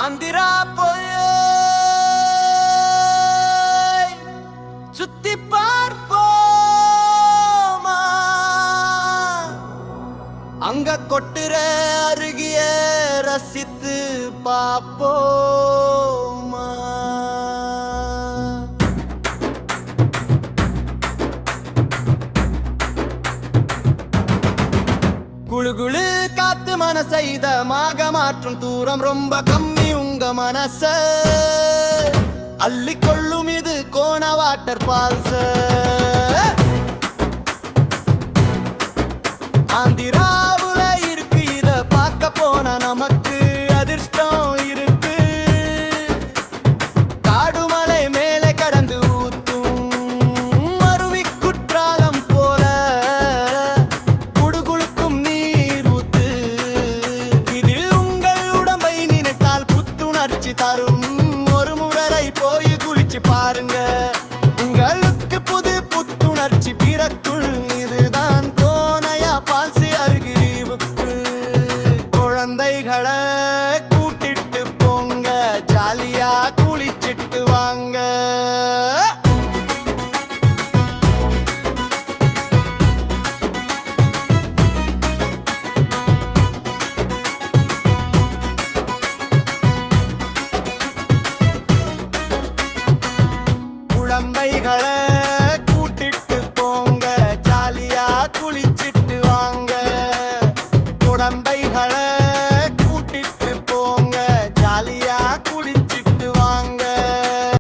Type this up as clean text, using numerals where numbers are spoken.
ஆந்திரா போய் சுத்தி பார்ப்போமா, அங்க கொட்டுற அருகிய ரசித்து பார்ப்போமா. குழு குழு காத்து மனசை இதமாக மாற்றும் தூரம் ரொம்ப கம்மி. உங்க மனச அள்ளிக்கொள்ளும் இது கோண வாட்டர் ஃபால்ஸ். ஆந்திராவுல இருக்கு, இத பார்க்க போன நமக்கு அதிர்ஷ்டம் இருக்கு. காடுமலை மேலே கடந்து ஊத்தும் அருவி குற்றாலம் போல குடுகுளுக்கும் நீர் ஊத்து. இதில் உங்கள் உடம்பை நினைத்தால் புத்துணர்ச்சி தரும். ஒரு முறை போய் குளிச்சு பாருங்க, உங்களுக்கு புது புத்துணர்ச்சி பிறக்குள்.